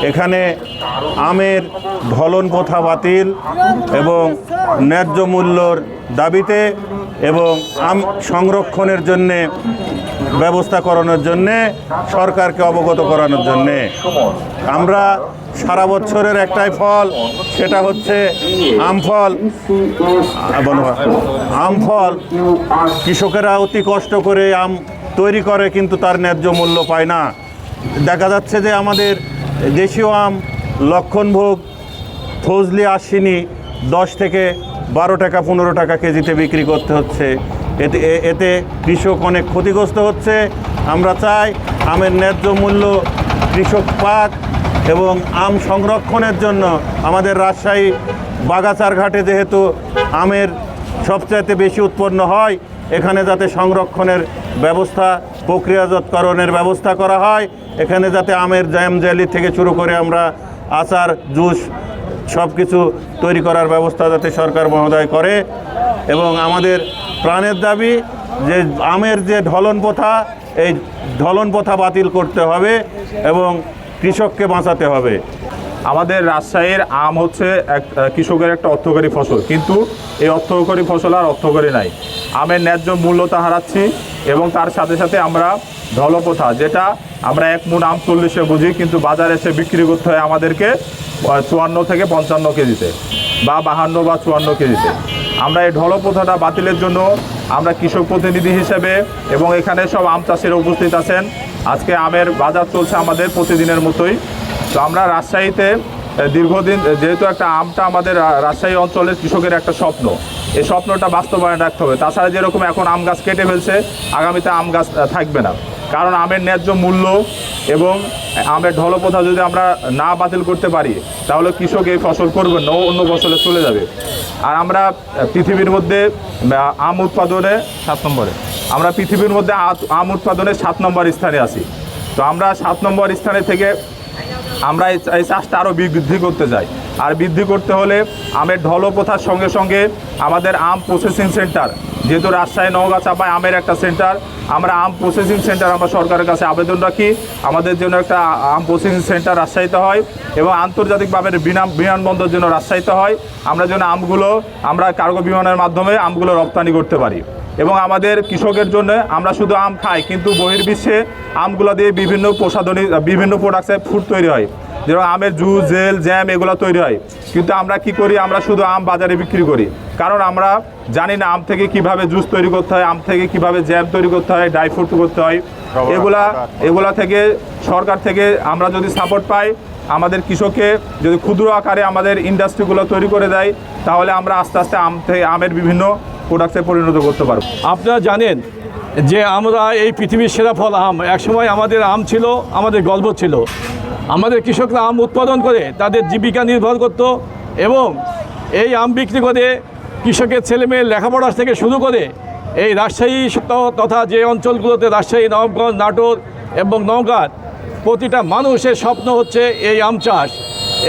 এখানে আমের ঢলন প্রথা বাতিল এবং ন্যায্য মূল্যর দাবিতে এবং আম সংরক্ষণের জন্যে ব্যবস্থা করানোর জন্যে সরকারকে অবগত করানোর জন্যে আমরা সারা বছরের একটাই ফল, সেটা হচ্ছে আম ফল। আম ফল কৃষকেরা অতি কষ্ট করে আম তৈরি করে, কিন্তু তার ন্যায্য মূল্য পায় না। দেখা যাচ্ছে যে আমাদের দেশীয় আম লক্ষণভোগ, ফজলি, আশ্বিনী 10 থেকে 12 টাকা 15 টাকা কেজিতে বিক্রি করতে হচ্ছে। এতে কৃষক অনেক ক্ষতিগ্রস্ত হচ্ছে। আমরা চাই আমের ন্যায্য মূল্য কৃষক পাক এবং আম সংরক্ষণের জন্য আমাদের রাজশাহী বাগাচার ঘাটে যেহেতু আমের সবচাইতে বেশি উৎপন্ন হয়, এখানে যাতে সংরক্ষণের ব্যবস্থা, প্রক্রিয়াজাতকরণের ব্যবস্থা করা হয়। এখানে যাতে আমের জ্যাম জেলি থেকে শুরু করে আমরা আচার, জুস সব কিছু তৈরি করার ব্যবস্থা যাতে সরকার মহোদয় করে। এবং আমাদের প্রাণের দাবি যে আমের যে ঢলন প্রথা, এই ঢলন প্রথা বাতিল করতে হবে এবং কৃষককে বাঁচাতে হবে। আমাদের রাজশাহীর আম হচ্ছে এক কৃষকের একটা অর্থকরী ফসল, কিন্তু এই অর্থকরী ফসল আর অর্থকরী নাই। আমের ন্যায্য মূল্যতা হারাচ্ছি এবং তার সাথে সাথে আমরা ঢলপ্রথা, যেটা আমরা 1 মণ আম 40-এ বুঝি, কিন্তু বাজারে এসে বিক্রি করতে হয় আমাদেরকে 54 থেকে 55 কেজিতে বা 52 বা 54 কেজিতে। আমরা এই ঢলপ্রথাটা বাতিলের জন্য আমরা কৃষক প্রতিনিধি হিসেবে এবং এখানে সব আম চাষিরা উপস্থিত আছেন। আজকে আমের বাজার চলছে আমাদের প্রতিদিনের মতোই। তো আমরা রাজশাহীতে দীর্ঘদিন, যেহেতু একটা আমটা আমাদের রাজশাহী অঞ্চলের কৃষকের একটা স্বপ্ন, এই স্বপ্নটা বাস্তবায়ন রাখতে হবে। তাছাড়া যেরকম এখন আম গাছ কেটে ফেলছে, আগামীতে আম গাছ থাকবে না। কারণ আমের ন্যায্য মূল্য এবং আমের ঢলপ্রথা যদি আমরা না বাতিল করতে পারি, তাহলে কৃষক এই ফসল করবেন না, অন্য ফসলে চলে যাবে। আর আমরা পৃথিবীর মধ্যে আম উৎপাদনে 7 নম্বরে, আমরা পৃথিবীর মধ্যে আম উৎপাদনে 7 নম্বর স্থানে আছি। তো আমরা 7 নম্বর স্থানে থেকে আমরা এই চাষটা আরও বৃদ্ধি করতে চাই। আর বৃদ্ধি করতে হলে আমের ঢলপ্রথার সঙ্গে সঙ্গে আমাদের আম প্রসেসিং সেন্টার, যেহেতু রাজশাহী নওগাঁ চাপায় আমের একটা সেন্টার, আমরা আম প্রসেসিং সেন্টার আমরা সরকারের কাছে আবেদন রাখি আমাদের জন্য একটা আম প্রসেসিং সেন্টার রাজশাহীতে হয় এবং আন্তর্জাতিকভাবে বিমানবন্দর জন্য রাজশাহীতে হয়। আমরা যেন আমগুলো আমরা কার্গো বিমানের মাধ্যমে আমগুলো রপ্তানি করতে পারি। এবং আমাদের কৃষকের জন্য আমরা শুধু আম খাই, কিন্তু বহির্বিশ্বে আমগুলো দিয়ে বিভিন্ন প্রসাধনী, বিভিন্ন প্রোডাক্টসে ফুড তৈরি হয়, যেমন আমের জুস, জেল, জ্যাম এগুলো তৈরি হয়। কিন্তু আমরা কি করি, আমরা শুধু আম বাজারে বিক্রি করি, কারণ আমরা জানি না আম থেকে কিভাবে জুস তৈরি করতে হয়, আম থেকে কিভাবে জ্যাম তৈরি করতে হয়, ড্রাই ফ্রুট করতে হয়। এগুলা থেকে সরকার থেকে আমরা যদি সাপোর্ট পাই, আমাদের কৃষককে যদি ক্ষুদ্র আকারে আমাদের ইন্ডাস্ট্রিগুলো তৈরি করে দেয়, তাহলে আমরা আস্তে আস্তে আমের বিভিন্ন প্রোডাক্টে পরিণত করতে পারব। আপনারা জানেন যে আমরা এই পৃথিবীর সেরা ফল আম, একসময় আমাদের আম ছিল, আমাদের গর্ব ছিল। আমাদের কৃষকরা আম উৎপাদন করে তাদের জীবিকা নির্ভর করত এবং এই আম বিক্রি করে কৃষকের ছেলেমেয়ের লেখাপড়া থেকে শুরু করে এই রাজশাহী তথা যে অঞ্চলগুলোতে রাজশাহী, নবাবগঞ্জ, নাটোর এবং নওগাঁ, প্রতিটা মানুষের স্বপ্ন হচ্ছে এই আম চাষ।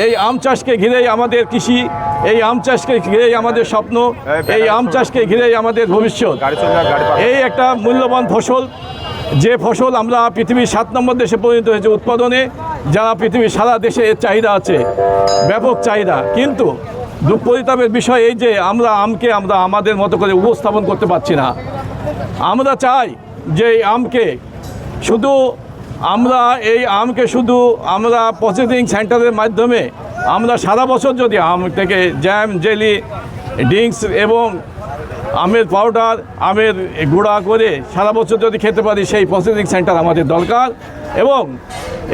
এই আম চাষকে ঘিরেই আমাদের কৃষি, এই আম চাষকে ঘিরেই আমাদের স্বপ্ন, এই আম চাষকে ঘিরেই আমাদের ভবিষ্যৎ। এই একটা মূল্যবান ফসল, যে ফসল আমরা পৃথিবীর 7 নম্বর দেশে পরিণত হয়েছে উৎপাদনে, যারা পৃথিবীর সারা দেশে এর চাহিদা আছে, ব্যাপক চাহিদা। কিন্তু দুঃখ পরিতাপের বিষয় এই যে আমরা আমকে আমরা আমাদের মতো করে উপস্থাপন করতে পারছি না। আমরা চাই যে এই আমকে শুধু আমরা প্রসেসিং সেন্টারের মাধ্যমে আমরা সারা বছর যদি আম থেকে জ্যাম, জেলি, ড্রিঙ্কস এবং আমের পাউডার, আমের গুঁড়া করে সারা বছর যদি খেতে পারি, সেই প্রসেসিং সেন্টার আমাদের দরকার। এবং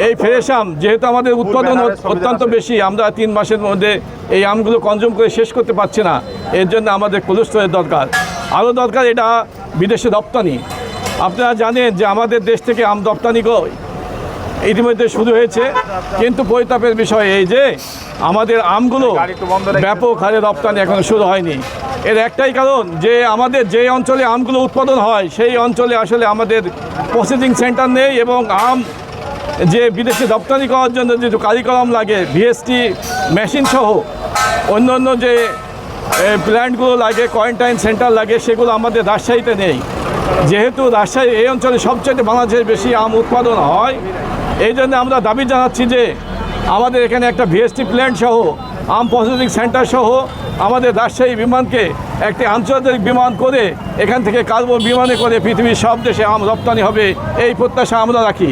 এই ফ্রেশ আম যেহেতু আমাদের উৎপাদন অত্যন্ত বেশি, আমরা 3 মাসের মধ্যে এই আমগুলো কনজিউম করে শেষ করতে পারছি না, এর জন্য আমাদের কোল্ড স্টোরেজ দরকার। আরও দরকার এটা বিদেশে রপ্তানি। আপনারা জানেন যে আমাদের দেশ থেকে আম রপ্তানি ইতিমধ্যে শুরু হয়েছে, কিন্তু পরিতাপের বিষয় এই যে আমাদের আমগুলো ব্যাপক হারে রপ্তানি এখনো শুরু হয়নি। এর একটাই কারণ যে আমাদের যে অঞ্চলে আমগুলো উৎপাদন হয় সেই অঞ্চলে আসলে আমাদের প্রসেসিং সেন্টার নেই এবং আম যে বিদেশে রপ্তানি করার জন্য যে কারিকরম লাগে, ভিএসটি মেশিন সহ অন্য যে প্ল্যান্টগুলো লাগে, কোয়ারেন্টাইন সেন্টার লাগে, সেগুলো আমাদের রাজশাহীতে নেই। যেহেতু রাজশাহী এই অঞ্চলে সবচেয়ে বাংলাদেশের বেশি আম উৎপাদন হয়, এই জন্য আমরা দাবি জানাচ্ছি যে আমাদের এখানে একটা ভিএসটি প্ল্যান্ট সহ আম প্রসেসিং সেন্টার সহ আমাদের রাজশাহী বিমানকে একটি আন্তর্জাতিক বিমান করে এখান থেকে কার্গো বিমানে করে পৃথিবীর সব দেশে আম রপ্তানি হবে, এই প্রত্যাশা আমরা রাখি।